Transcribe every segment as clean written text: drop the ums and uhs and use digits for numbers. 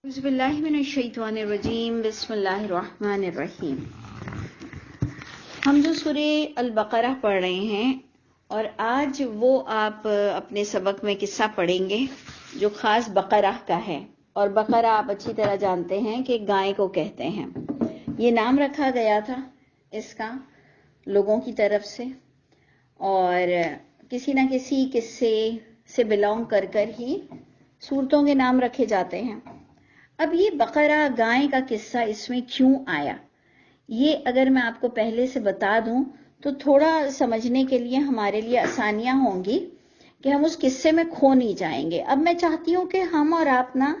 اعوذ باللہ من الشیطان الرجیم بسم اللہ الرحمن الرحیم۔ ہم جو سورہ البقرہ پڑھ رہے ہیں اور آج وہ آپ اپنے سبق میں قصہ پڑھیں گے جو خاص بقرہ کا ہے، اور بقرہ آپ اچھی طرح جانتے ہیں کہ گائے کو کہتے ہیں۔ یہ نام رکھا گیا تھا اس کا لوگوں کی طرف سے، اور کسی نہ کسی قصے سے بلونگ کر ہی سورتوں کے نام رکھے جاتے ہیں۔ اب یہ بقرہ گائے کا قصہ اس میں کیوں آیا، یہ اگر میں آپ کو پہلے سے بتا دوں تو تھوڑا سمجھنے کے لیے ہمارے لیے آسانیاں ہوں گی کہ ہم اس قصے میں کھو نہیں جائیں گے۔ اب میں چاہتی ہوں کہ ہم اور آپ نا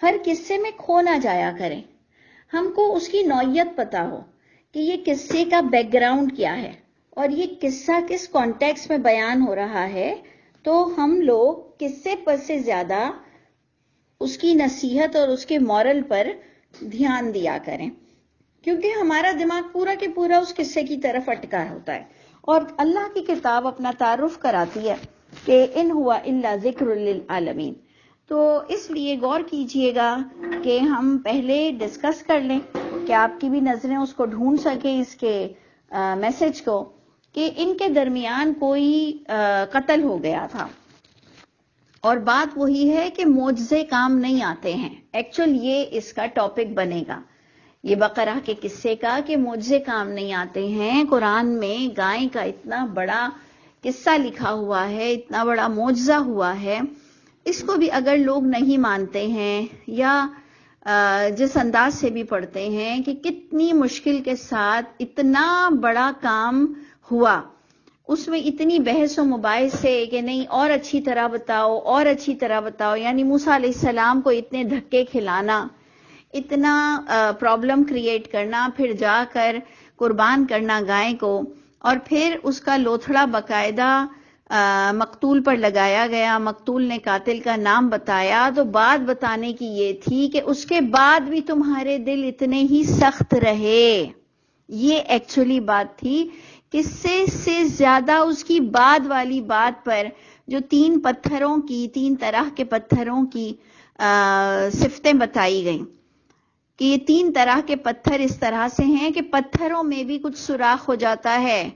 ہر قصے میں کھو نہ جایا کریں، ہم کو اس کی نوعیت پتا ہو کہ یہ قصے کا بیک گراؤنڈ کیا ہے اور یہ قصہ کس کانٹیکس میں بیان ہو رہا ہے، تو ہم لوگ قصے پر سے زیادہ اس کی نصیحت اور اس کے مورل پر دھیان دیا کریں، کیونکہ ہمارا دماغ پورا کے پورا اس قصے کی طرف اٹکا ہوتا ہے۔ اور اللہ کی کتاب اپنا تعارف کراتی ہے کہ ان ہوا الا ذکر للعالمین، تو اس لیے غور کیجئے گا کہ ہم پہلے ڈسکس کر لیں کہ آپ کی بھی نظریں اس کو ڈھونڈ سکیں اس کے میسج کو، کہ ان کے درمیان کوئی قتل ہو گیا تھا، اور بات وہی ہے کہ معجزے کام نہیں آتے ہیں۔ ایکچوئل یہ اس کا ٹاپک بنے گا، یہ بقرہ کے قصے کا، کہ معجزے کام نہیں آتے ہیں۔ قرآن میں گائے کا اتنا بڑا قصہ لکھا ہوا ہے، اتنا بڑا معجزہ ہوا ہے، اس کو بھی اگر لوگ نہیں مانتے ہیں یا جس انداز سے بھی پڑھتے ہیں کہ کتنی مشکل کے ساتھ اتنا بڑا کام ہوا، اس میں اتنی بحث و مباحثے کہ نہیں اور اچھی طرح بتاؤ اور اچھی طرح بتاؤ، یعنی موسیٰ علیہ السلام کو اتنے دھکے کھلانا، اتنا پرابلم کریٹ کرنا، پھر جا کر قربان کرنا گائے کو، اور پھر اس کا لوتھڑا باقاعدہ مقتول پر لگایا گیا، مقتول نے قاتل کا نام بتایا، تو بات بتانے کی یہ تھی کہ اس کے بعد بھی تمہارے دل اتنے ہی سخت رہے۔ یہ ایکچولی بات تھی، قصے سے زیادہ اس کی بعد والی بات پر جو تین طرح کے پتھروں کی صفتیں بتائی گئیں، کہ یہ تین طرح کے پتھر اس طرح سے ہیں کہ پتھروں میں بھی کچھ سوراخ ہو جاتا ہے،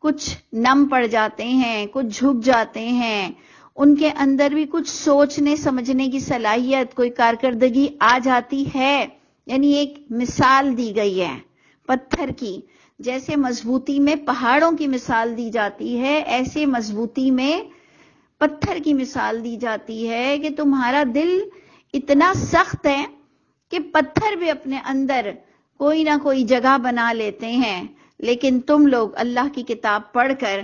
کچھ نم پڑ جاتے ہیں، کچھ جھک جاتے ہیں، ان کے اندر بھی کچھ سوچنے سمجھنے کی صلاحیت، کوئی کارکردگی آ جاتی ہے۔ یعنی ایک مثال دی گئی ہے پتھر کی، جیسے مضبوطی میں پہاڑوں کی مثال دی جاتی ہے، ایسے مضبوطی میں پتھر کی مثال دی جاتی ہے کہ تمہارا دل اتنا سخت ہے کہ پتھر بھی اپنے اندر کوئی نہ کوئی جگہ بنا لیتے ہیں، لیکن تم لوگ اللہ کی کتاب پڑھ کر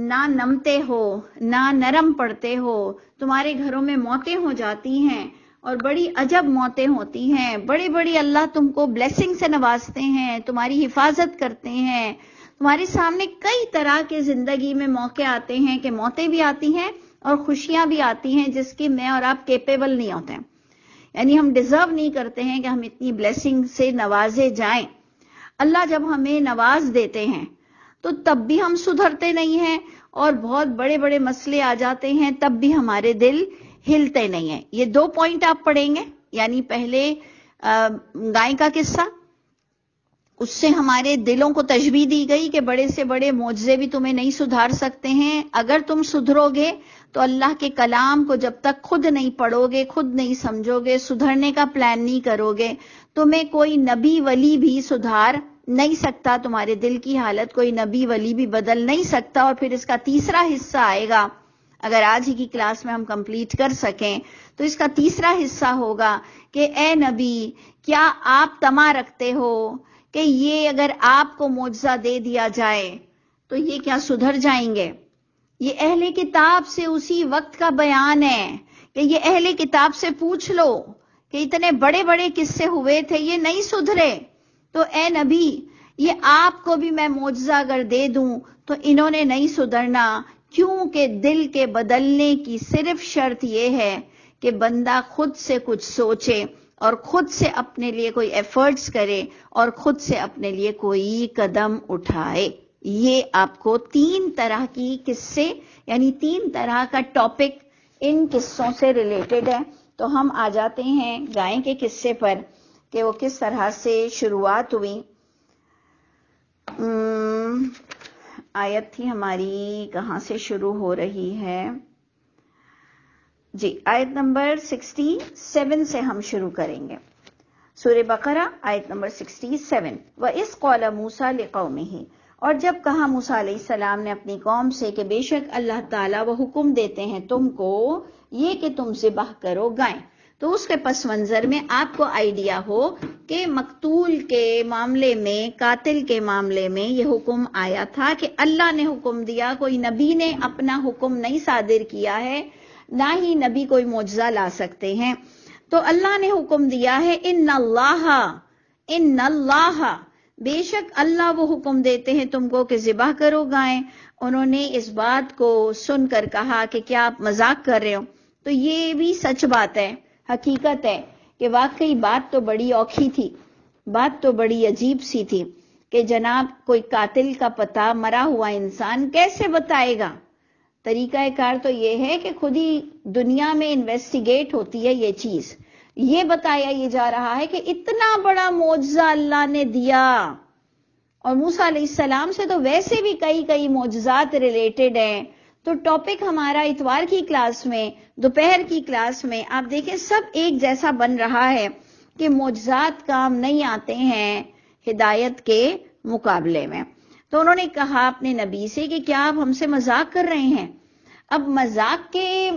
نہ نمتے ہو نہ نرم پڑتے ہو، تمہارے گھروں میں موتیں ہو جاتی ہیں اور بڑی عجب موتیں ہوتی ہیں، بڑی بڑی اللہ تم کو بلیسنگ سے نوازتے ہیں، تمہاری حفاظت کرتے ہیں، تمہارے سامنے کئی طرح کے زندگی میں موقع آتے ہیں کہ موتیں بھی آتی ہیں اور خوشیاں بھی آتی ہیں جس کی میں اور آپ کیپیبل نہیں ہوتے ہیں، یعنی ہم ڈیزرو نہیں کرتے ہیں کہ ہم اتنی بلیسنگ سے نوازے جائیں۔ اللہ جب ہمیں نواز دیتے ہیں تو تب بھی ہم سدھرتے نہیں ہیں، اور بہت بڑے بڑے مسئلے آ جاتے ہیں تب بھی ہمارے دل ہلتے نہیں ہیں۔ یہ دو پوائنٹ آپ پڑھیں گے، یعنی پہلے گائے کا قصہ، اس سے ہمارے دلوں کو تشبیہ دی گئی کہ بڑے سے بڑے معجزے بھی تمہیں نہیں سدھار سکتے ہیں، اگر تم سدھرو گے تو اللہ کے کلام کو جب تک خود نہیں پڑھو گے، خود نہیں سمجھو گے، سدھرنے کا پلان نہیں کرو گے، تمہیں کوئی نبی ولی بھی سدھار نہیں سکتا، تمہارے دل کی حالت کوئی نبی ولی بھی بدل نہیں سکتا۔ اور پھر اس کا تیسرا حصہ آئے گا، اگر آج ہی کی کلاس میں ہم کمپلیٹ کر سکیں تو اس کا تیسرا حصہ ہوگا کہ اے نبی، کیا آپ طمع رکھتے ہو کہ یہ اگر آپ کو معجزہ دے دیا جائے تو یہ کیا سدھر جائیں گے؟ یہ اہل کتاب سے اسی وقت کا بیان ہے کہ یہ اہل کتاب سے پوچھ لو کہ اتنے بڑے بڑے قصے ہوئے تھے، یہ نہیں سدھرے، تو اے نبی یہ آپ کو بھی میں معجزہ اگر دے دوں تو انہوں نے نہیں سدھرنا، کیونکہ دل کے بدلنے کی صرف شرط یہ ہے کہ بندہ خود سے کچھ سوچے اور خود سے اپنے لیے کوئی ایفرٹس کرے اور خود سے اپنے لیے کوئی قدم اٹھائے۔ یہ آپ کو تین طرح کی قصے، یعنی تین طرح کا ٹاپک ان قصوں سے ریلیٹڈ ہے، تو ہم آ جاتے ہیں گائے کے قصے پر کہ وہ کس طرح سے شروعات ہوئی. آیت تھی ہماری کہاں سے شروع ہو رہی ہے جی، آیت نمبر 67 سے ہم شروع کریں گے. سورہ بقرہ آیت نمبر 67. وَإِذْ قَالَ مُوسَىٰ لِقَوْمِهِ، اور جب کہا موسیٰ علیہ السلام نے اپنی قوم سے کہ بے شک اللہ تعالیٰ وہ حکم دیتے ہیں تم کو یہ کہ تم ذبح کرو گائیں. تو اس کے پس منظر میں آپ کو آئیڈیا ہو کہ مقتول کے معاملے میں، قاتل کے معاملے میں یہ حکم آیا تھا کہ اللہ نے حکم دیا، کوئی نبی نے اپنا حکم نہیں صادر کیا ہے، نہ ہی نبی کوئی معجزہ لا سکتے ہیں. تو اللہ نے حکم دیا ہے ان اللہ بے شک اللہ وہ حکم دیتے ہیں تم کو کہ ذبح کرو گائیں. انہوں نے اس بات کو سن کر کہا کہ کیا آپ مذاق کر رہے ہو؟ تو یہ بھی سچ بات ہے، حقیقت ہے کہ واقعی بات تو بڑی اوکھی تھی، بات تو بڑی عجیب سی تھی کہ جناب کوئی قاتل کا پتہ مرا ہوا انسان کیسے بتائے گا؟ طریقہ کار تو یہ ہے کہ خود ہی دنیا میں انویسٹیگیٹ ہوتی ہے یہ چیز. یہ بتایا یہ جا رہا ہے کہ اتنا بڑا معجزہ اللہ نے دیا، اور موسیٰ علیہ السلام سے تو ویسے بھی کئی معجزات ریلیٹڈ ہیں. تو ٹاپک ہمارا اتوار کی کلاس میں، دوپہر کی کلاس میں آپ دیکھیں سب ایک جیسا بن رہا ہے کہ معجزات کام نہیں آتے ہیں ہدایت کے مقابلے میں. تو انہوں نے کہا اپنے نبی سے کہ کیا آپ ہم سے مذاق کر رہے ہیں؟ اب مذاق کے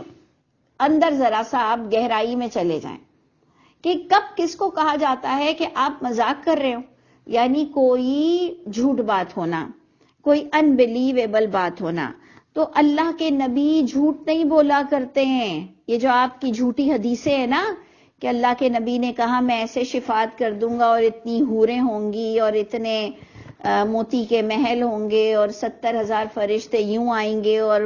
اندر ذرا سا آپ گہرائی میں چلے جائیں کہ کب کس کو کہا جاتا ہے کہ آپ مذاق کر رہے ہو. یعنی کوئی جھوٹ بات ہونا، کوئی انبلیویبل بات ہونا. تو اللہ کے نبی جھوٹ نہیں بولا کرتے ہیں. یہ جو آپ کی جھوٹی حدیثیں ہیں نا کہ اللہ کے نبی نے کہا میں ایسے شفاعت کر دوں گا اور اتنی حوریں ہوں گی اور اتنے موتی کے محل ہوں گے اور 70,000 فرشتے یوں آئیں گے اور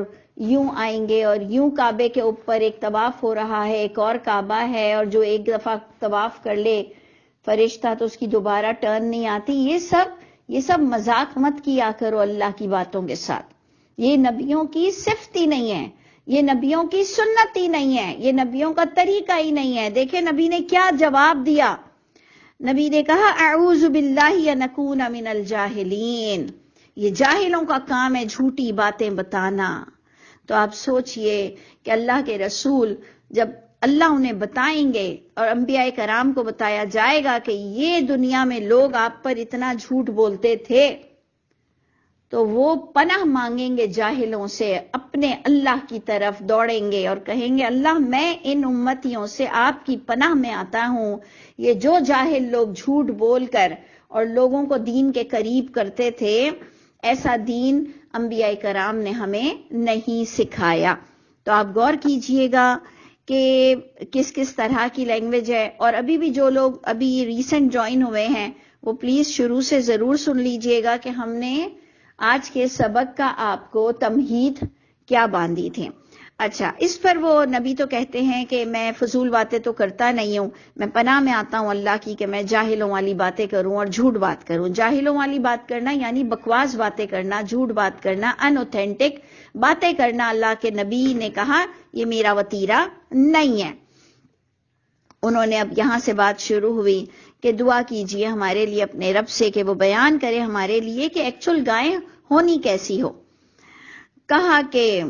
یوں آئیں گے اور یوں کعبے کے اوپر ایک طواف ہو رہا ہے، ایک اور کعبہ ہے، اور جو ایک دفعہ طواف کر لے فرشتہ تو اس کی دوبارہ ٹرن نہیں آتی. یہ سب مذاق مت کیا کرو اللہ کی باتوں کے ساتھ. یہ نبیوں کی صفت ہی نہیں ہے، یہ نبیوں کی سنت ہی نہیں ہے، یہ نبیوں کا طریقہ ہی نہیں ہے. دیکھیں نبی نے کیا جواب دیا. نبی نے کہا اعوذ باللہ ان اکون من الجاہلین. یہ جاہلوں کا کام ہے جھوٹی باتیں بتانا. تو آپ سوچئے کہ اللہ کے رسول جب اللہ انہیں بتائیں گے اور انبیاء کرام کو بتایا جائے گا کہ یہ دنیا میں لوگ آپ پر اتنا جھوٹ بولتے تھے، تو وہ پناہ مانگیں گے جاہلوں سے، اپنے اللہ کی طرف دوڑیں گے اور کہیں گے اللہ میں ان امتیوں سے آپ کی پناہ میں آتا ہوں. یہ جو جاہل لوگ جھوٹ بول کر اور لوگوں کو دین کے قریب کرتے تھے، ایسا دین انبیاء کرام نے ہمیں نہیں سکھایا. تو آپ غور کیجئے گا کہ کس کس طرح کی لینگویج ہے. اور ابھی بھی جو لوگ ابھی ریسنٹ جوائن ہوئے ہیں وہ پلیز شروع سے ضرور سن لیجئے گا کہ ہم نے آج کے سبق کا آپ کو تمہید کیا باندھی تھی. اچھا، اس پر وہ نبی تو کہتے ہیں کہ میں فضول باتیں تو کرتا نہیں ہوں، میں پناہ میں آتا ہوں اللہ کی کہ میں جاہلوں والی باتیں کروں اور جھوٹ بات کروں. جاہلوں والی بات کرنا یعنی بکواس باتیں کرنا، جھوٹ بات کرنا، ان اوتھینٹک باتیں کرنا. اللہ کے نبی نے کہا یہ میرا وتیرہ نہیں ہے. انہوں نے اب یہاں سے بات شروع ہوئی کہ دعا کیجئے ہمارے لیے اپنے رب سے کہ وہ بیان کرے ہمارے لیے کہ ایکچول گائے ہونی کیسی ہو. کہا کہ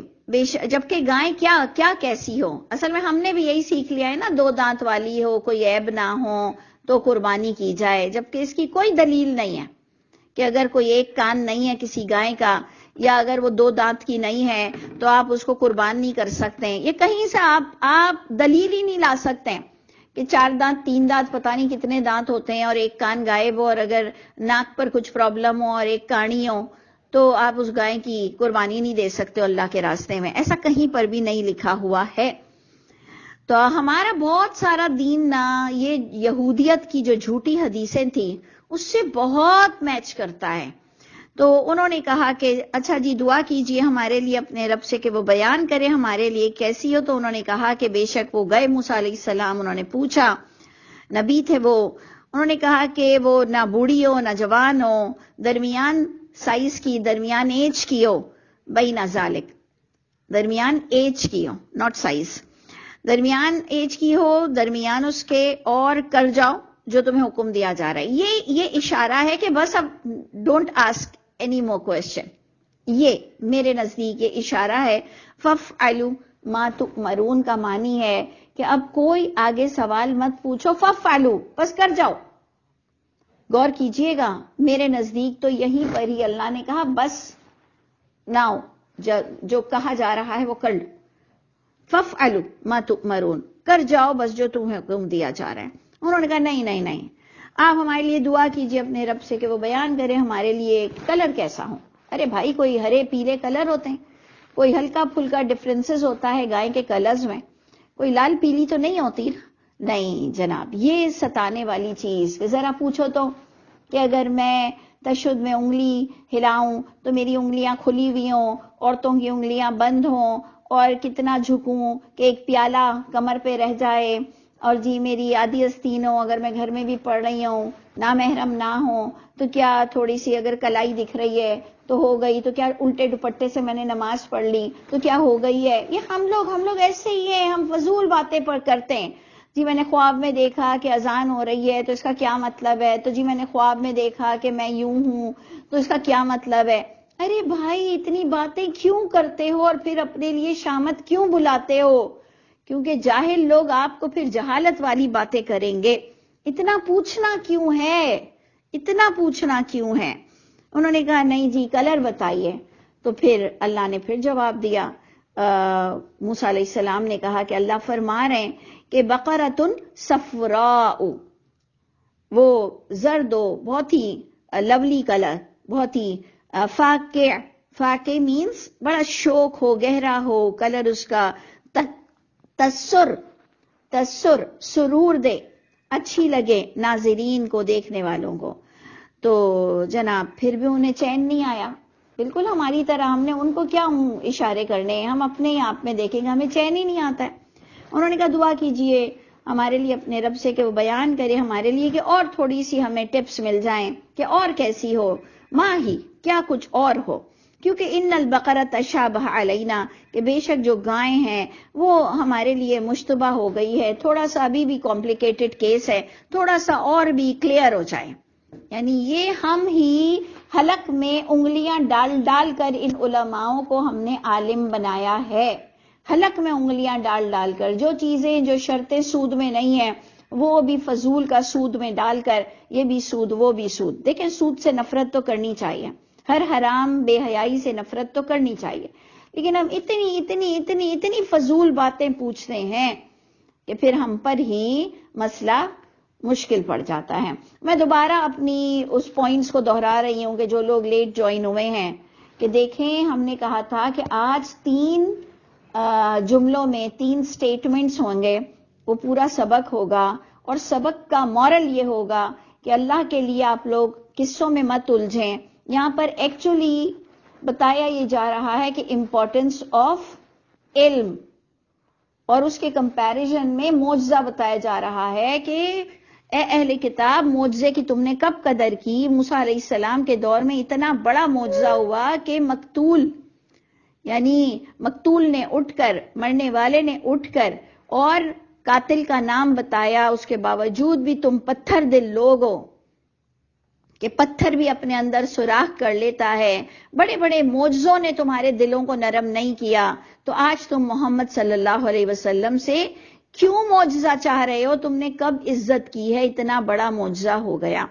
جبکہ گائے کیا کیسی ہو. اصل میں ہم نے بھی یہی سیکھ لیا ہے نا، 2 دانت والی ہو، کوئی عیب نہ ہو تو قربانی کی جائے، جبکہ اس کی کوئی دلیل نہیں ہے کہ اگر کوئی ایک کان نہیں ہے کسی گائے کا یا اگر وہ 2 دانت کی نہیں ہے تو آپ اس کو قربان نہیں کر سکتے. یہ کہیں سے آپ دلیل ہی نہیں لا سکتے کہ 4 دانت 3 دانت پتہ نہیں کتنے دانت ہوتے ہیں اور ایک کان غائب ہو اور اگر ناک پر کچھ پرابلم ہو اور ایک کانی ہو تو آپ اس گائے کی قربانی نہیں دے سکتے اللہ کے راستے میں. ایسا کہیں پر بھی نہیں لکھا ہوا ہے. تو ہمارا بہت سارا دین نا یہ یہودیت کی جو جھوٹی حدیثیں تھیں اس سے بہت میچ کرتا ہے. تو انہوں نے کہا کہ اچھا جی دعا کیجئے ہمارے لیے اپنے رب سے کہ وہ بیان کرے ہمارے لیے کیسی ہو. تو انہوں نے کہا کہ بے شک وہ گئے موسیٰ علیہ السلام، انہوں نے پوچھا، نبی تھے وہ، انہوں نے کہا کہ وہ نہ بوڑھی ہو نہ جوان ہو، درمیان سائز کی، درمیان ایج کی ہو، بین ذالک، درمیان ایج کی ہو، ناٹ سائز. درمیان ایج کی ہو، درمیان اس کے، اور کر جاؤ جو تمہیں حکم دیا جا رہا ہے. یہ اشارہ ہے کہ بس اب don't ask any more question. یہ میرے نزدیک یہ اشارہ ہے. فَافْعَلُوا مَا تُؤْمَرُونَ کا معنی ہے کہ اب کوئی آگے سوال مت پوچھو، فَافْعَلُوا بس کر جاؤ. غور کیجئے گا، میرے نزدیک تو یہیں پر ہی اللہ نے کہا بس ناؤ، جو کہا جا رہا ہے وہ کر لو. فَافْعَلُوا مَا تُؤْمَرُونَ، کر جاؤ بس جو تمہیں حکم دیا جا رہا ہے. انہوں نے کہا نہیں، آپ ہمارے لیے دعا کیجئے اپنے رب سے کہ وہ بیان کرے ہمارے لیے کلر کیسا ہو. ارے بھائی، کوئی ہرے پیلے کلر ہوتے ہیں، کوئی ہلکا پھلکا ڈفرینسز ہوتا ہے گائے کے کلرز میں، کوئی لال پیلی تو نہیں ہوتی. نہیں جناب، یہ ستانے والی چیز کہ ذرا پوچھو تو کہ اگر میں تشہد میں انگلی ہلاؤں تو میری انگلیاں کھلی ہوئی ہوں، عورتوں کی انگلیاں بند ہوں، اور کتنا جھکوں کہ ایک پیالہ کمر پہ رہ جائے، اور جی میری آدھی استین ہو، اگر میں گھر میں بھی پڑھ رہی ہوں، نامحرم نہ ہوں تو کیا تھوڑی سی اگر کلائی دکھ رہی ہے تو ہو گئی، تو کیا الٹے دوپٹے سے میں نے نماز پڑھ لی تو کیا ہو گئی ہے. یہ ہم لوگ ایسے ہی ہیں، ہم فضول باتیں کرتے ہیں. جی میں نے خواب میں دیکھا کہ اذان ہو رہی ہے تو اس کا کیا مطلب ہے، تو جی میں نے خواب میں دیکھا کہ میں یوں ہوں تو اس کا کیا مطلب ہے. ارے بھائی، اتنی باتیں کیوں کرتے ہو اور پھر اپنے لیے شامت کیوں بلاتے ہو؟ کیونکہ جاہل لوگ آپ کو پھر جہالت والی باتیں کریں گے. اتنا پوچھنا کیوں ہے؟ انہوں نے کہا نہیں جی کلر بتائیے. تو پھر اللہ نے پھر جواب دیا. موسیٰ علیہ السلام نے کہا کہ اللہ فرما رہے ہیں کہ بقرۃ صفراء، وہ زرد و بہت ہی لولی کلر، بہت ہی فاقع مینز بڑا شوق ہو، گہرا ہو کلر اس کا، تسر سرور دے، اچھی لگے ناظرین کو، دیکھنے والوں کو. تو جناب پھر بھی انہیں چین نہیں آیا. بالکل ہماری طرح، ہم نے ان کو کیا اشارے کرنے ہیں، ہم اپنے ہی آپ میں دیکھیں گے، ہمیں چین ہی نہیں آتا ہے. انہوں نے کہا دعا کیجئے ہمارے لیے اپنے رب سے کہ وہ بیان کرے ہمارے لیے کہ اور تھوڑی سی ہمیں ٹپس مل جائیں کہ اور کیسی ہو، ماہی کیا کچھ اور ہو. کیونکہ ان البقرہ تشابہ علینا، کہ بے شک جو گائیں ہیں وہ ہمارے لیے مشتبہ ہو گئی ہے، تھوڑا سا ابھی بھی کمپلیکیٹڈ کیس ہے، تھوڑا سا اور بھی کلیئر ہو جائے. یعنی یہ ہم ہی حلق میں انگلیاں ڈال کر ان علماؤں کو ہم نے عالم بنایا ہے. حلق میں انگلیاں ڈال کر جو چیزیں، جو شرطیں سود میں نہیں ہیں وہ بھی فضول کا سود میں ڈال کر، یہ بھی سود وہ بھی سود. دیکھیں سود سے نفرت تو کرنی چاہیے، ہر حرام بے حیائی سے نفرت تو کرنی چاہیے، لیکن ہم اتنی فضول باتیں پوچھتے ہیں کہ پھر ہم پر ہی مسئلہ مشکل پڑ جاتا ہے. میں دوبارہ اپنی اس پوائنٹس کو دہرا رہی ہوں کہ جو لوگ لیٹ جوائن ہوئے ہیں کہ دیکھیں، ہم نے کہا تھا کہ آج 3 جملوں میں 3 سٹیٹمنٹس ہوں گے، وہ پورا سبق ہوگا، اور سبق کا مورل یہ ہوگا کہ اللہ کے لیے آپ لوگ قصوں میں مت الجھیں. یہاں پر ایکچولی بتایا یہ جا رہا ہے کہ امپورٹنس آف علم، اور اس کے کمپیریزن میں معجزہ بتایا جا رہا ہے کہ اے اہل کتاب، معجزے کی تم نے کب قدر کی؟ موسیٰ علیہ السلام کے دور میں اتنا بڑا معجزہ ہوا کہ مقتول نے اٹھ کر، مرنے والے نے اٹھ کر اور قاتل کا نام بتایا. اس کے باوجود بھی تم پتھر دل لوگ ہو کہ پتھر بھی اپنے اندر سوراخ کر لیتا ہے. بڑے بڑے معجزوں نے تمہارے دلوں کو نرم نہیں کیا، تو آج تم محمد صلی اللہ علیہ وسلم سے کیوں معجزہ چاہ رہے ہو؟ تم نے کب عزت کی ہے؟ اتنا بڑا معجزہ ہو گیا.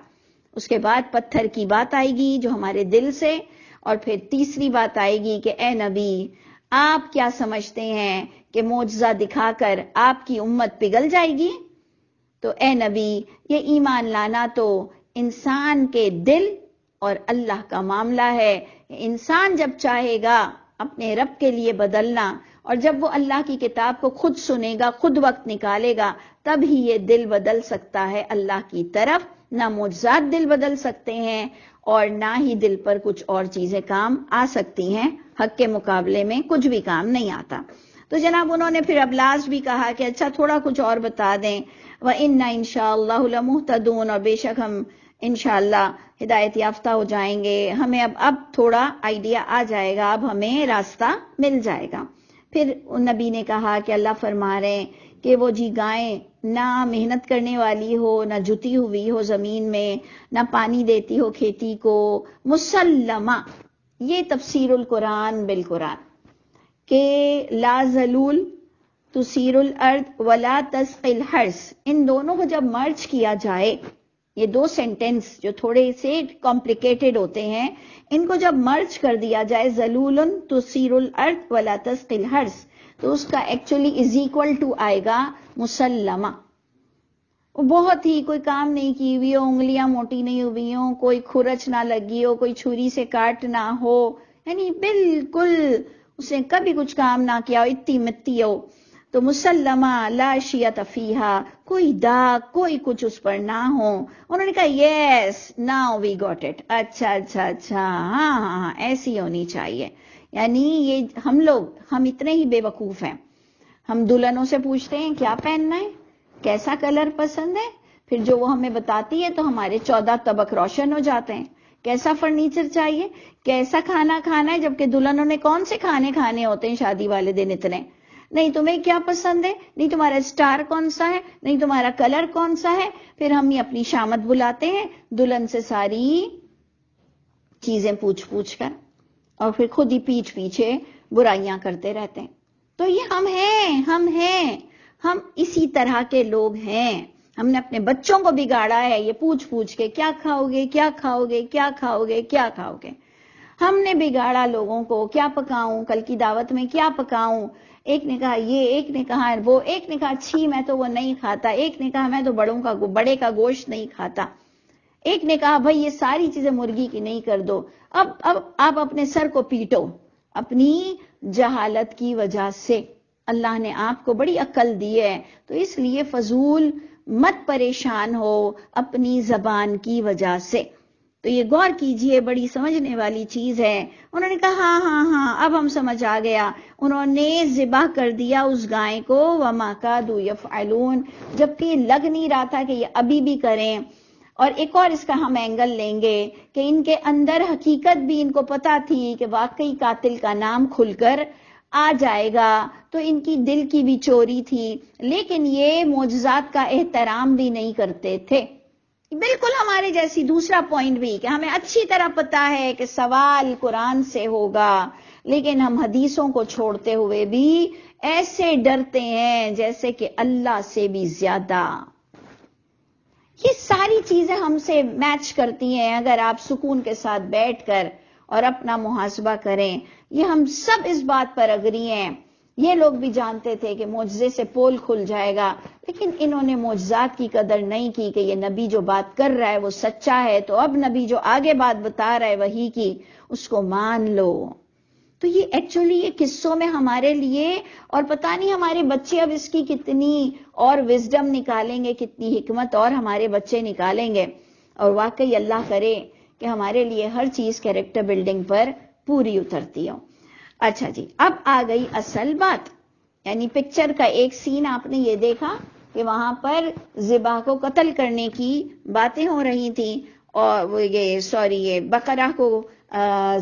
اس کے بعد پتھر کی بات آئے گی جو ہمارے دل سے، اور پھر تیسری بات آئے گی کہ اے نبی، آپ کیا سمجھتے ہیں کہ معجزہ دکھا کر آپ کی امت پگھل جائے گی؟ تو اے نبی، یہ ایمان لانا تو انسان کے دل اور اللہ کا معاملہ ہے. انسان جب چاہے گا اپنے رب کے لیے بدلنا، اور جب وہ اللہ کی کتاب کو خود سنے گا، خود وقت نکالے گا، تب ہی یہ دل بدل سکتا ہے اللہ کی طرف. نہ معجزات دل بدل سکتے ہیں اور نہ ہی دل پر کچھ اور چیزیں کام آ سکتی ہیں. حق کے مقابلے میں کچھ بھی کام نہیں آتا. تو جناب انہوں نے پھر اب لاسٹ بھی کہا کہ اچھا تھوڑا کچھ اور بتا دیں. وَإِنَّا إِنْ شَاءَ اللَّهُ لَمُهْتَدُونَ، اور بے شک ہم انشاءاللہ ہدایت یافتہ ہو جائیں گے. ہمیں اب تھوڑا آئیڈیا آ جائے گا، اب ہمیں راستہ مل جائے گا. پھر نبی نے کہا کہ اللہ فرما رہے ہیں کہ وہ جی گائیں نہ محنت کرنے والی ہو، نہ جتی ہوئی ہو زمین میں، نہ پانی دیتی ہو کھیتی کو، مسلمہ، یہ تفسیر القرآن بالقرآن، کہ لا ذلول تثیر الارض ولا تسقی الحرث، ان دونوں کو جب مرج کیا جائے، یہ دو سینٹنس جو تھوڑے سے کمپلیکیٹڈ ہوتے ہیں، ان کو جب مرج کر دیا جائے، ذلول تثیر الارض ولا تسقی الحرث، تو اس کا ایکچولی از ایکول ٹو آئے گا مسلمہ۔ بہت ہی کوئی کام نہیں کی ہوئی ہو، انگلیاں موٹی نہیں ہوئی ہوں، کوئی کھرچ نہ لگی ہو، کوئی چھری سے کاٹ نہ ہو، یعنی بالکل اس نے کبھی کچھ کام نہ کیا ہو، اتنی متی ہو، تو مسلمہ لا شیۃ فیہا، کوئی داغ کوئی کچھ اس پر نہ ہو۔ انہوں نے کہا yes now we got it, اچھا اچھا اچھا، ہاں ہاں ہاں ایسی ہونی چاہیے۔ یعنی یہ ہم اتنے ہی بے وقوف ہیں، ہم دلہنوں سے پوچھتے ہیں کیا پہننا ہے، کیسا کلر پسند ہے، پھر جو وہ ہمیں بتاتی ہے تو ہمارے 14 طبق روشن ہو جاتے ہیں، کیسا فرنیچر چاہیے، کیسا کھانا کھانا ہے، جبکہ دلہنوں نے کون سے کھانے کھانے ہوتے ہیں شادی والے دن اتنے، نہیں تمہیں کیا پسند ہے، نہیں تمہارا اسٹار کون سا ہے، نہیں تمہارا کلر کون سا ہے، پھر ہم یہ اپنی شامت بلاتے ہیں دلہن سے ساری چیزیں پوچھ کر، اور پھر خود ہی پیٹھ پیچھے برائیاں کرتے رہتے ہیں۔ تو یہ ہم اسی طرح کے لوگ ہیں، ہم نے اپنے بچوں کو بگاڑا ہے یہ پوچھ کے کیا کھاؤ گے کیا کھاؤ گے کیا کھاؤ گے کیا کھاؤ گے، ہم نے بگاڑا لوگوں کو، کیا پکاؤں کل کی دعوت میں، کیا پکاؤں، ایک نے کہا یہ، ایک نے کہا وہ، ایک نے کہا چھی میں تو وہ نہیں کھاتا، ایک نے کہا میں تو بڑے کا گوشت نہیں کھاتا، ایک نے کہا بھائی یہ ساری چیزیں مرغی کی نہیں کر دو۔ اب آپ اپنے سر کو پیٹو اپنی جہالت کی وجہ سے، اللہ نے آپ کو بڑی عقل دی ہے، تو اس لیے فضول مت پریشان ہو اپنی زبان کی وجہ سے۔ تو یہ غور کیجئے، بڑی سمجھنے والی چیز ہے۔ انہوں نے کہا ہاں اب ہم سمجھ آ گیا، انہوں نے ذبح کر دیا اس گائے کو، وما کادوا یفعلون، جبکہ لگ نہیں رہا تھا کہ یہ ابھی بھی کریں۔ اور ایک اور اس کا ہم اینگل لیں گے کہ ان کے اندر حقیقت بھی ان کو پتا تھی کہ واقعی قاتل کا نام کھل کر آ جائے گا، تو ان کی دل کی بھی چوری تھی، لیکن یہ معجزات کا احترام بھی نہیں کرتے تھے۔ بالکل ہمارے جیسی دوسرا پوائنٹ بھی کہ ہمیں اچھی طرح پتا ہے کہ سوال قرآن سے ہوگا، لیکن ہم حدیثوں کو چھوڑتے ہوئے بھی ایسے ڈرتے ہیں جیسے کہ اللہ سے بھی زیادہ۔ یہ ساری چیزیں ہم سے میچ کرتی ہیں، اگر آپ سکون کے ساتھ بیٹھ کر اور اپنا محاسبہ کریں۔ یہ ہم سب اس بات پر اگری ہیں، یہ لوگ بھی جانتے تھے کہ معجزے سے پول کھل جائے گا، لیکن انہوں نے معجزات کی قدر نہیں کی کہ یہ نبی جو بات کر رہا ہے وہ سچا ہے، تو اب نبی جو آگے بات بتا رہا ہے وحی کی، اس کو مان لو۔ تو یہ ایکچولی یہ قصوں میں ہمارے لیے، اور پتہ نہیں ہمارے بچے اب اس کی کتنی اور وزڈم نکالیں گے، کتنی حکمت اور ہمارے بچے نکالیں گے، اور واقعی اللہ کرے کہ ہمارے لیے ہر چیز کیریکٹر بلڈنگ پر پوری اترتی ہو۔ اچھا جی، اب آ گئی اصل بات، یعنی پکچر کا ایک سین آپ نے یہ دیکھا کہ وہاں پر ذبح کو قتل کرنے کی باتیں ہو رہی تھیں، اور یہ بقرہ کو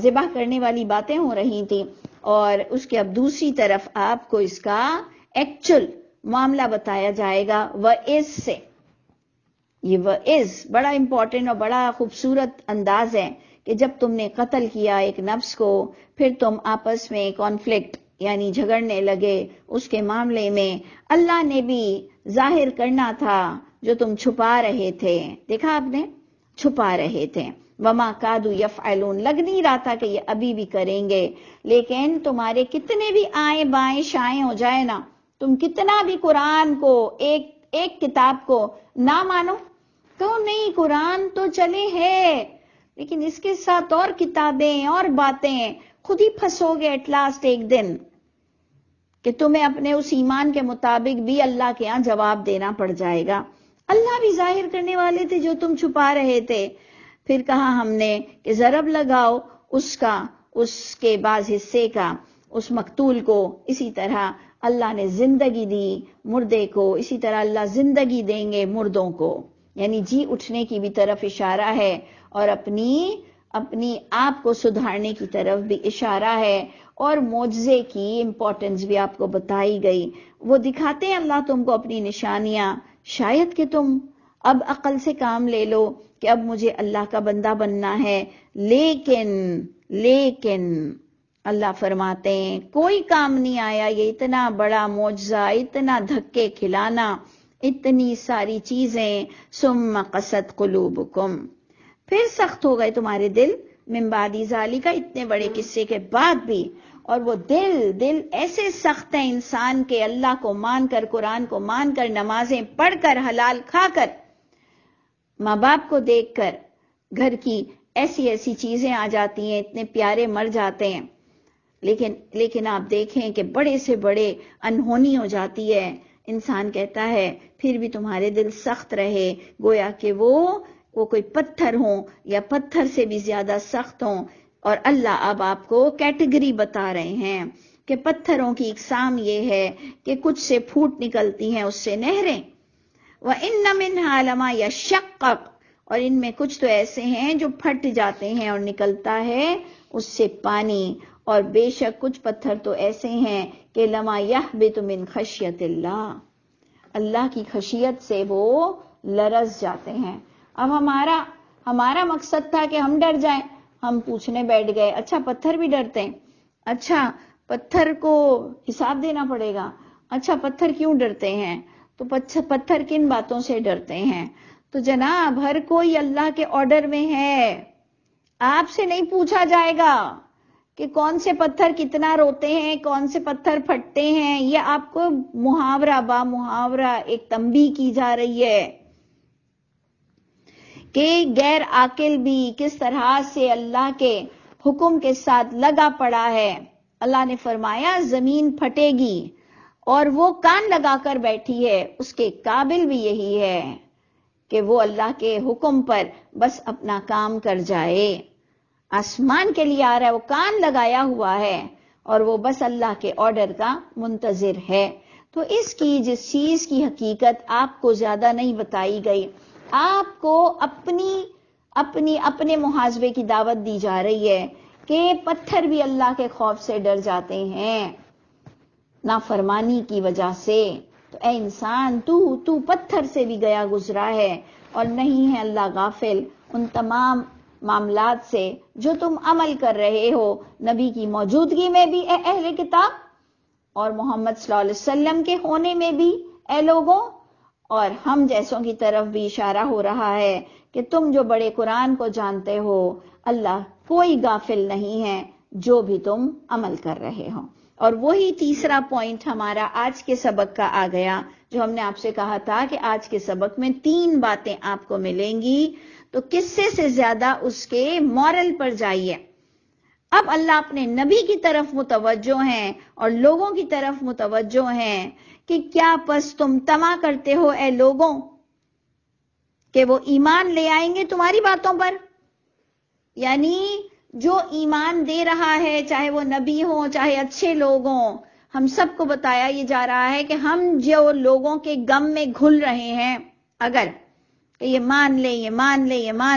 ذبح کرنے والی باتیں ہو رہی تھیں، اور اس کے اب دوسری طرف آپ کو اس کا ایکچول معاملہ بتایا جائے گا وَإِذ سے۔ یہ وَإِذ بڑا امپورٹنٹ اور بڑا خوبصورت انداز ہے کہ جب تم نے قتل کیا ایک نفس کو، پھر تم آپس میں کانفلکٹ یعنی جھگڑنے لگے، اس کے معاملے میں اللہ نے بھی ظاہر کرنا تھا جو تم چھپا رہے تھے، دیکھا آپ نے، چھپا رہے تھے۔ وما کادوا یفعلون، لگ نہیں رہا تھا کہ یہ ابھی بھی کریں گے، لیکن تمہارے کتنے بھی آئیں بائیں شائیں ہو جائے نا، تم کتنا بھی قرآن کو ایک کتاب کو نہ مانو، کہو نہیں قرآن تو چلے ہے، لیکن اس کے ساتھ اور کتابیں اور باتیں، خود ہی پھنسو گے ایٹ لاسٹ ایک دن، کہ تمہیں اپنے اس ایمان کے مطابق بھی اللہ کے ہاں جواب دینا پڑ جائے گا۔ اللہ بھی ظاہر کرنے والے تھے جو تم چھپا رہے تھے۔ پھر کہا ہم نے کہ ضرب لگاؤ اس کے بعض حصے کا، اس مقتول کو، اسی طرح اللہ نے زندگی دی مردے کو، اسی طرح اللہ زندگی دیں گے مردوں کو، یعنی جی اٹھنے کی بھی طرف اشارہ ہے، اور اپنی آپ کو سدھارنے کی طرف بھی اشارہ ہے، اور معجزے کی امپورٹنس بھی آپ کو بتائی گئی. وہ دکھاتے ہیں اللہ تم کو اپنی نشانیاں، شاید کہ تم اب عقل سے کام لے لو کہ اب مجھے اللہ کا بندہ بننا ہے. لیکن اللہ فرماتے ہیں کوئی کام نہیں آیا یہ اتنا بڑا معجزہ، اتنا دھکے کھلانا، اتنی ساری چیزیں. ثم قست قلوبکم، پھر سخت ہو گئے تمہارے دل، من بعد ذالک، اتنے بڑے قصے کے بعد بھی. اور وہ دل ایسے سخت ہیں انسان کے، اللہ کو مان کر، قرآن کو مان کر، نمازیں پڑھ کر، حلال کھا کر، ماں باپ کو دیکھ کر، گھر کی ایسی چیزیں آ جاتی ہیں، اتنے پیارے مر جاتے ہیں، لیکن آپ دیکھیں کہ بڑے سے بڑے انہونی ہو جاتی ہے. انسان کہتا ہے پھر بھی تمہارے دل سخت رہے، گویا کہ وہ کوئی پتھر ہوں یا پتھر سے بھی زیادہ سخت ہوں. اور اللہ اب آپ کو کیٹیگری بتا رہے ہیں کہ پتھروں کی اقسام یہ ہے کہ کچھ سے پھوٹ نکلتی ہیں، اس سے نہریں. وَإِنَّ مِنْهَا لَمَا يَشَّقَّقُ، اور ان میں کچھ تو ایسے ہیں جو پھٹ جاتے ہیں اور نکلتا ہے اس سے پانی. اور بے شک کچھ پتھر تو ایسے ہیں کہ لَمَا يَحْبِطُ مِنْ خَشْيَةِ اللَّهِ، اللہ کی خشیت سے وہ لرز جاتے ہیں. اب ہمارا مقصد تھا کہ ہم ڈر جائیں، ہم پوچھنے بیٹھ گئے اچھا پتھر بھی ڈرتے ہیں، اچھا پتھر کو حساب دینا پڑے گا، اچھا پتھر کیوں ڈرتے ہیں، تو پتھر کن باتوں سے ڈرتے ہیں. تو جناب ہر کوئی اللہ کے آرڈر میں ہے، آپ سے نہیں پوچھا جائے گا کہ کون سے پتھر کتنا روتے ہیں، کون سے پتھر پھٹتے ہیں. یہ آپ کو محاورہ ایک تنبیہ کی جا رہی ہے کہ غیر عاقل بھی کس طرح سے اللہ کے حکم کے ساتھ لگا پڑا ہے. اللہ نے فرمایا زمین پھٹے گی اور وہ کان لگا کر بیٹھی ہے، اس کے قابل بھی یہی ہے کہ وہ اللہ کے حکم پر بس اپنا کام کر جائے. آسمان کے لیے آ رہا ہے، وہ کان لگایا ہوا ہے اور وہ بس اللہ کے آرڈر کا منتظر ہے. تو اس کی جس چیز کی حقیقت آپ کو زیادہ نہیں بتائی گئی، آپ کو اپنے محاسبے کی دعوت دی جا رہی ہے کہ پتھر بھی اللہ کے خوف سے ڈر جاتے ہیں نافرمانی کی وجہ سے. تو اے انسان تو پتھر سے بھی گیا گزرا ہے، اور نہیں ہے اللہ غافل ان تمام معاملات سے جو تم عمل کر رہے ہو، نبی کی موجودگی میں بھی اے اہل کتاب، اور محمد صلی اللہ علیہ وسلم کے ہونے میں بھی اے لوگوں، اور ہم جیسوں کی طرف بھی اشارہ ہو رہا ہے کہ تم جو بڑے قرآن کو جانتے ہو، اللہ کوئی غافل نہیں ہے جو بھی تم عمل کر رہے ہو. اور وہی تیسرا پوائنٹ ہمارا آج کے سبق کا آ گیا، جو ہم نے آپ سے کہا تھا کہ آج کے سبق میں 3 باتیں آپ کو ملیں گی، تو قصے سے زیادہ اس کے مورل پر جائیے. اب اللہ اپنے نبی کی طرف متوجہ ہیں اور لوگوں کی طرف متوجہ ہیں کہ کیا پس تم طمع کرتے ہو اے لوگوں کہ وہ ایمان لے آئیں گے تمہاری باتوں پر. یعنی جو ایمان دے رہا ہے، چاہے وہ نبی ہوں چاہے اچھے لوگ ہوں، ہم سب کو بتایا یہ جا رہا ہے کہ ہم جو لوگوں کے غم میں گھل رہے ہیں، اگر کہ یہ مان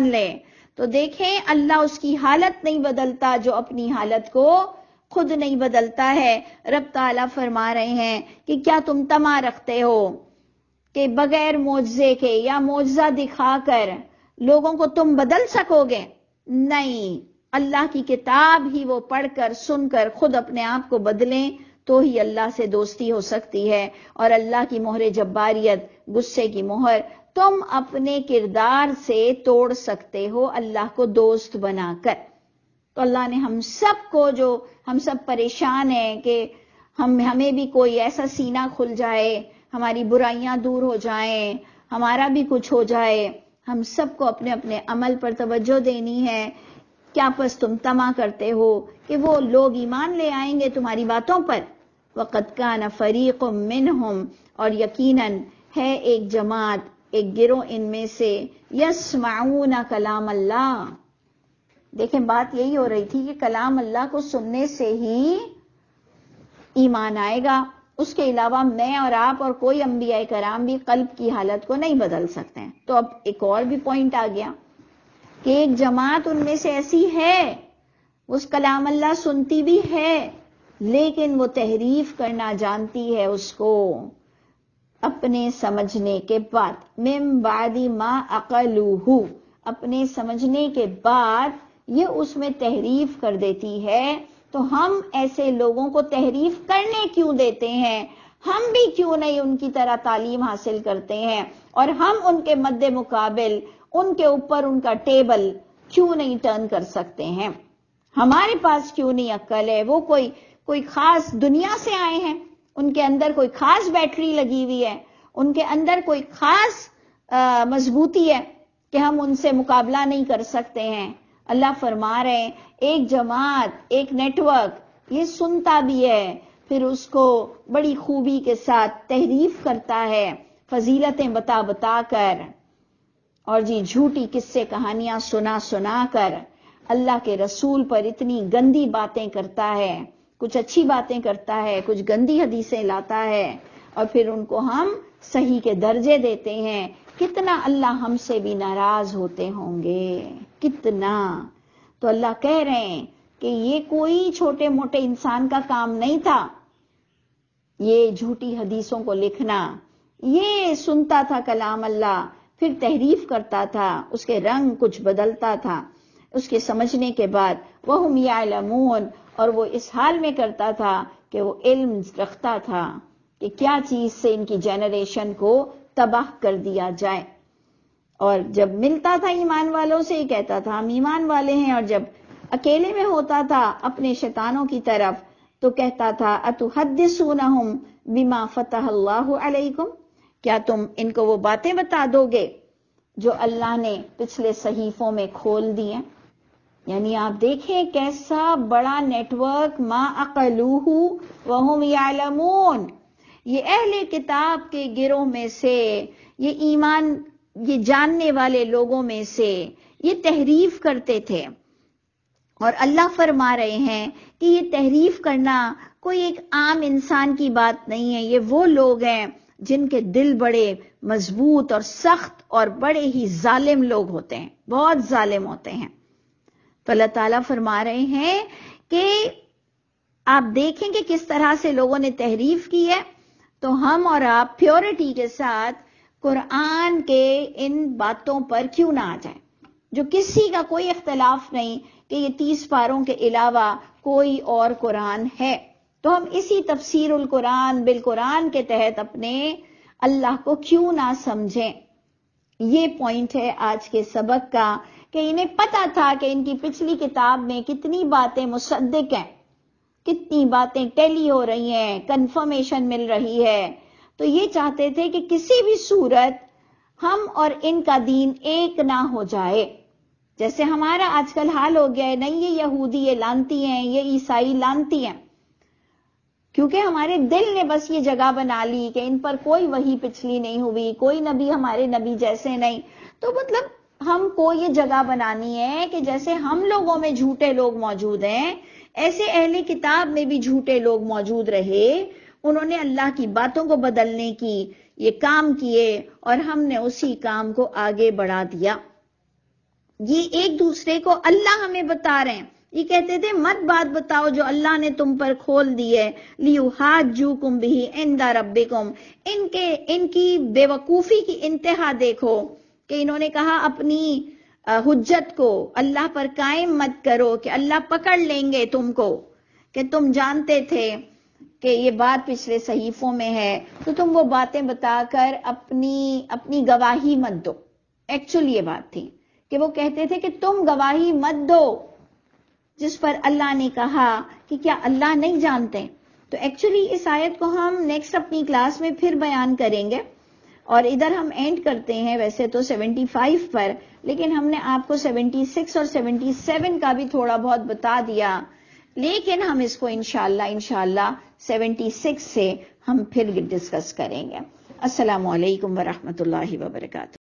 لے، تو دیکھیں اللہ اس کی حالت نہیں بدلتا جو اپنی حالت کو خود نہیں بدلتا ہے. رب تعالیٰ فرما رہے ہیں کہ کیا تم طمع رکھتے ہو کہ بغیر معجزے کے یا معجزہ دکھا کر لوگوں کو تم بدل سکو گے؟ نہیں، اللہ کی کتاب ہی وہ پڑھ کر سن کر خود اپنے آپ کو بدلیں تو ہی اللہ سے دوستی ہو سکتی ہے. اور اللہ کی مہر جباریت، غصے کی مہر تم اپنے کردار سے توڑ سکتے ہو اللہ کو دوست بنا کر. تو اللہ نے ہم سب کو، جو ہم سب پریشان ہیں کہ ہمیں بھی کوئی ایسا سینہ کھل جائے، ہماری برائیاں دور ہو جائیں، ہمارا بھی کچھ ہو جائے، ہم سب کو اپنے اپنے عمل پر توجہ دینی ہے. کیا پس تم طمع کرتے ہو کہ وہ لوگ ایمان لے آئیں گے تمہاری باتوں پر؟ وَقَدْ كَانَ فَرِيقٌ مِّنْهُمْ، اور یقیناً ہے ایک جماعت، ایک گروہ ان میں سے، يَسْمَعُونَ کلام اللہ. دیکھیں بات یہی ہو رہی تھی کہ کلام اللہ کو سننے سے ہی ایمان آئے گا. اس کے علاوہ میں اور آپ اور کوئی انبیاء کرام بھی قلب کی حالت کو نہیں بدل سکتے ہیں. تو اب ایک اور بھی پوائنٹ آ گیا کہ ایک جماعت ان میں سے ایسی ہے، اس کلام اللہ سنتی بھی ہے لیکن وہ تحریف کرنا جانتی ہے اس کو اپنے سمجھنے کے بعد، من بعد ما عقلوہ، اپنے سمجھنے کے بعد یہ اس میں تحریف کر دیتی ہے۔ تو ہم ایسے لوگوں کو تحریف کرنے کیوں دیتے ہیں؟ ہم بھی کیوں نہیں ان کی طرح تعلیم حاصل کرتے ہیں، اور ہم ان کے مد مقابل ان کے اوپر ان کا ٹیبل کیوں نہیں ٹرن کر سکتے ہیں؟ ہمارے پاس کیوں نہیں عقل ہے؟ وہ کوئی خاص دنیا سے آئے ہیں، ان کے اندر کوئی خاص بیٹری لگی ہوئی ہے، ان کے اندر کوئی خاص مضبوطی ہے کہ ہم ان سے مقابلہ نہیں کر سکتے ہیں۔ اللہ فرما رہے ہیں ایک جماعت، ایک نیٹ ورک یہ سنتا بھی ہے، پھر اس کو بڑی خوبی کے ساتھ تحریف کرتا ہے، فضیلتیں بتا بتا کر، اور جھوٹی قصے کہانیاں سنا کر اللہ کے رسول پر اتنی گندی باتیں کرتا ہے، کچھ اچھی باتیں کرتا ہے، کچھ گندی حدیثیں لاتا ہے، اور پھر ان کو ہم صحیح کے درجے دیتے ہیں۔ کتنا اللہ ہم سے بھی ناراض ہوتے ہوں گے، کتنا۔ تو اللہ کہہ رہے ہیں کہ یہ کوئی چھوٹے موٹے انسان کا کام نہیں تھا، یہ جھوٹی حدیثوں کو لکھنا۔ یہ سنتا تھا کلام اللہ، پھر تحریف کرتا تھا، اس کے رنگ کچھ بدلتا تھا اس کے سمجھنے کے بعد۔ وَهُمْ يَعْلَمُونَ، اور وہ اس حال میں کرتا تھا کہ وہ علم رکھتا تھا کہ کیا چیز سے ان کی جنریشن کو تباہ کر دیا جائے۔ اور جب ملتا تھا ایمان والوں سے یہ کہتا تھا ہم ایمان والے ہیں، اور جب اکیلے میں ہوتا تھا اپنے شیطانوں کی طرف تو کہتا تھا اتحدثونہم بما فتح اللہ علیکم، کیا تم ان کو وہ باتیں بتا دو گے جو اللہ نے پچھلے صحیفوں میں کھول دی ہیں؟ یعنی آپ دیکھیں کیسا بڑا نیٹ ورک، ما عقلوہ وہم یعلمون۔ یہ اہل کتاب کے گروہ میں سے، یہ ایمان یہ جاننے والے لوگوں میں سے یہ تحریف کرتے تھے، اور اللہ فرما رہے ہیں کہ یہ تحریف کرنا کوئی ایک عام انسان کی بات نہیں ہے، یہ وہ لوگ ہیں جن کے دل بڑے مضبوط اور سخت اور بڑے ہی ظالم لوگ ہوتے ہیں، بہت ظالم ہوتے ہیں۔ تو اللہ تعالیٰ فرما رہے ہیں کہ آپ دیکھیں کہ کس طرح سے لوگوں نے تحریف کی ہے، تو ہم اور آپ پیورٹی کے ساتھ قرآن کے ان باتوں پر کیوں نہ آ جائیں، جو کسی کا کوئی اختلاف نہیں کہ یہ 30 پاروں کے علاوہ کوئی اور قرآن ہے، تو ہم اسی تفسیر القرآن بالقرآن کے تحت اپنے اللہ کو کیوں نہ سمجھیں۔ یہ پوائنٹ ہے آج کے سبق کا، کہ انہیں پتا تھا کہ ان کی پچھلی کتاب میں کتنی باتیں مصدق ہیں، کتنی باتیں ٹیلی ہو رہی ہیں، کنفرمیشن مل رہی ہے، تو یہ چاہتے تھے کہ کسی بھی صورت ہم اور ان کا دین ایک نہ ہو جائے، جیسے ہمارا آج کل حال ہو گیا ہے، نہیں یہ یہودی یہ لانتی ہیں، یہ عیسائی لانتی ہیں، کیونکہ ہمارے دل نے بس یہ جگہ بنا لی کہ ان پر کوئی وحی پچھلی نہیں ہوئی، کوئی نبی ہمارے نبی جیسے نہیں، تو مطلب ہم کو یہ جگہ بنانی ہے کہ جیسے ہم لوگوں میں جھوٹے لوگ موجود ہیں، ایسے اہل کتاب میں بھی جھوٹے لوگ موجود رہے، انہوں نے اللہ کی باتوں کو بدلنے کی یہ کام کیے، اور ہم نے اسی کام کو آگے بڑھا دیا۔ یہ ایک دوسرے کو اللہ ہمیں بتا رہے ہیں، یہ کہتے تھے مت بات بتاؤ جو اللہ نے تم پر کھول دی ہے، لیحاجوکم بہ عند ربکم۔ ان کی بے وقوفی کی انتہا دیکھو کہ انہوں نے کہا اپنی حجت کو اللہ پر قائم مت کرو کہ اللہ پکڑ لیں گے تم کو، کہ تم جانتے تھے کہ یہ بات پچھلے صحیفوں میں ہے، تو تم وہ باتیں بتا کر اپنی گواہی مت دو۔ ایکچولی یہ بات تھی کہ وہ کہتے تھے کہ تم گواہی مت دو جس پر اللہ نے کہا کہ کیا اللہ نہیں جانتے۔ تو ایکچولی اس آیت کو ہم نیکسٹ اپنی کلاس میں پھر بیان کریں گے، اور ادھر ہم اینڈ کرتے ہیں ویسے تو 75 پر، لیکن ہم نے آپ کو 76 اور 77 کا بھی تھوڑا بہت بتا دیا، لیکن ہم اس کو انشاءاللہ 76 سے ہم پھر ڈسکس کریں گے۔ السلام علیکم ورحمۃ اللہ وبرکاتہ۔